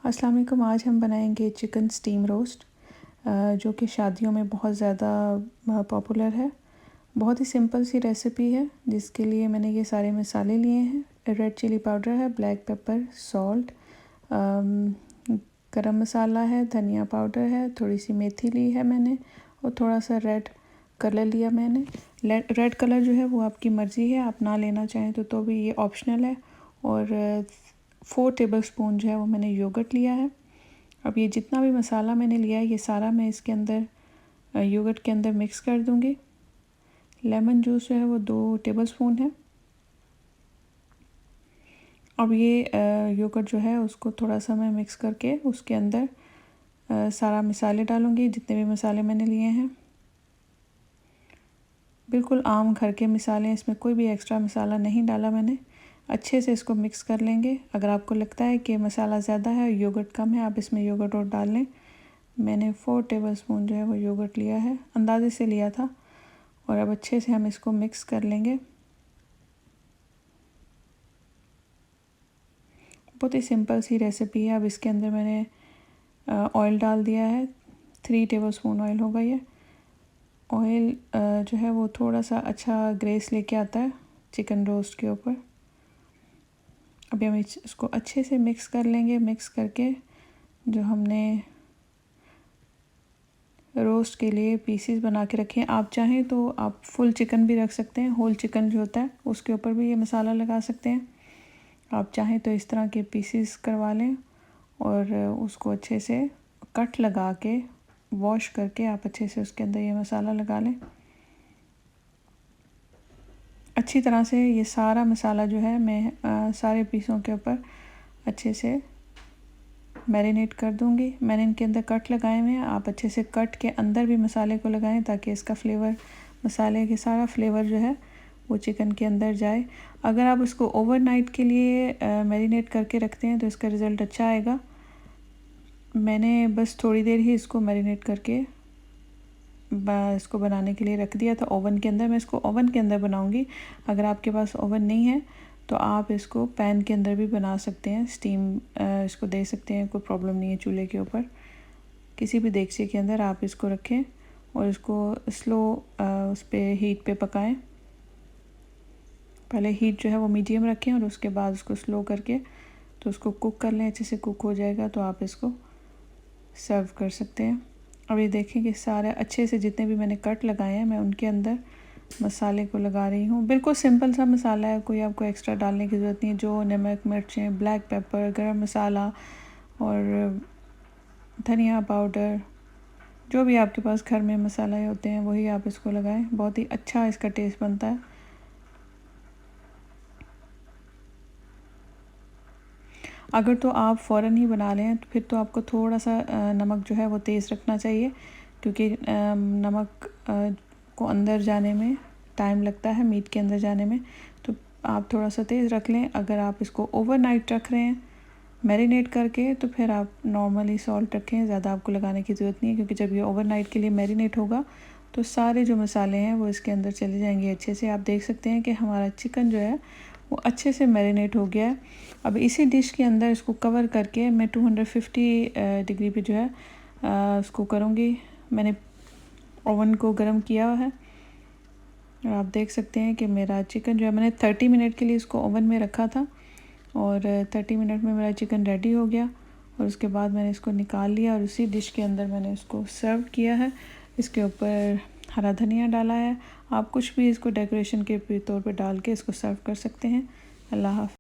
अस्सलाम वालेकुम। आज हम बनाएंगे चिकन स्टीम रोस्ट जो कि शादियों में बहुत ज़्यादा पॉपुलर है। बहुत ही सिंपल सी रेसिपी है जिसके लिए मैंने ये सारे मसाले लिए हैं। रेड चिली पाउडर है, ब्लैक पेपर, सॉल्ट, गरम मसाला है, धनिया पाउडर है, थोड़ी सी मेथी ली है मैंने और थोड़ा सा रेड कलर लिया मैंने। रेड कलर जो है वो आपकी मर्ज़ी है, आप ना लेना चाहें तो भी ये ऑप्शनल है। और 4 टेबलस्पून जो है वो मैंने योगर्ट लिया है। अब ये जितना भी मसाला मैंने लिया है ये सारा मैं इसके अंदर योगर्ट के अंदर मिक्स कर दूंगी। लेमन जूस जो है वो 2 टेबलस्पून है। अब ये योगर्ट जो है उसको थोड़ा सा मैं मिक्स करके उसके अंदर सारा मसाले डालूंगी, जितने भी मसाले मैंने लिए हैं। बिल्कुल आम घर के मसाले हैं, इसमें कोई भी एक्स्ट्रा मसाला नहीं डाला मैंने। अच्छे से इसको मिक्स कर लेंगे। अगर आपको लगता है कि मसाला ज़्यादा है, योगर्ट कम है, आप इसमें योगर्ट और डाल लें। मैंने 4 टेबलस्पून जो है वो योगर्ट लिया है, अंदाजे से लिया था। और अब अच्छे से हम इसको मिक्स कर लेंगे। बहुत ही सिंपल सी रेसिपी है। अब इसके अंदर मैंने ऑयल डाल दिया है, 3 टेबलस्पून ऑयल होगा ये। ऑयल जो है वो थोड़ा सा अच्छा ग्रेस लेके आता है चिकन रोस्ट के ऊपर। अभी हम इसको अच्छे से मिक्स कर लेंगे। मिक्स करके जो हमने रोस्ट के लिए पीसीस बना के रखे हैं, आप चाहें तो आप फुल चिकन भी रख सकते हैं। होल चिकन जो होता है उसके ऊपर भी ये मसाला लगा सकते हैं। आप चाहें तो इस तरह के पीसीस करवा लें और उसको अच्छे से कट लगा के वॉश करके आप अच्छे से उसके अंदर ये मसाला लगा लें। अच्छी तरह से ये सारा मसाला जो है मैं सारे पीसों के ऊपर अच्छे से मैरिनेट कर दूंगी। मैंने इनके अंदर कट लगाए हुए हैं, आप अच्छे से कट के अंदर भी मसाले को लगाएं ताकि इसका फ्लेवर, मसाले के सारा फ्लेवर जो है वो चिकन के अंदर जाए। अगर आप उसको ओवरनाइट के लिए मैरिनेट करके रखते हैं तो इसका रिज़ल्ट अच्छा आएगा। मैंने बस थोड़ी देर ही इसको मैरिनेट करके इसको बनाने के लिए रख दिया था ओवन के अंदर। मैं इसको ओवन के अंदर बनाऊंगी। अगर आपके पास ओवन नहीं है तो आप इसको पैन के अंदर भी बना सकते हैं, स्टीम इसको दे सकते हैं, कोई प्रॉब्लम नहीं है। चूल्हे के ऊपर किसी भी देगचे के अंदर आप इसको रखें और इसको स्लो उस पर हीट पे पकाएं। पहले हीट जो है वो मीडियम रखें और उसके बाद उसको स्लो करके तो उसको कुक कर लें। अच्छे से कुक हो जाएगा तो आप इसको सर्व कर सकते हैं। अब ये देखें कि सारे अच्छे से जितने भी मैंने कट लगाए हैं मैं उनके अंदर मसाले को लगा रही हूँ। बिल्कुल सिंपल सा मसाला है, कोई आपको एक्स्ट्रा डालने की ज़रूरत नहीं है। जो नमक, मिर्चें, ब्लैक पेपर, गरम मसाला और धनिया पाउडर, जो भी आपके पास घर में मसाले होते हैं वही आप इसको लगाएं। बहुत ही अच्छा इसका टेस्ट बनता है। अगर तो आप फ़ौरन ही बना लें तो फिर तो आपको थोड़ा सा नमक जो है वो तेज़ रखना चाहिए, क्योंकि नमक को अंदर जाने में टाइम लगता है, मीट के अंदर जाने में। तो आप थोड़ा सा तेज़ रख लें। अगर आप इसको ओवरनाइट रख रहे हैं मैरिनेट करके तो फिर आप नॉर्मली सॉल्ट रखें, ज़्यादा आपको लगाने की ज़रूरत नहीं है, क्योंकि जब ये ओवरनाइट के लिए मैरिनेट होगा तो सारे जो मसाले हैं वो इसके अंदर चले जाएंगे अच्छे से। आप देख सकते हैं कि हमारा चिकन जो है वो अच्छे से मैरिनेट हो गया है। अब इसी डिश के अंदर इसको कवर करके मैं 250 डिग्री पे जो है उसको करूँगी। मैंने ओवन को गर्म किया है और आप देख सकते हैं कि मेरा चिकन जो है, मैंने 30 मिनट के लिए इसको ओवन में रखा था और 30 मिनट में मेरा चिकन रेडी हो गया। और उसके बाद मैंने इसको निकाल लिया और उसी डिश के अंदर मैंने इसको सर्व किया है। इसके ऊपर हरा धनिया डाला है। आप कुछ भी इसको डेकोरेशन के तौर पे डाल के इसको सर्व कर सकते हैं। अल्लाह हाफ़िज़।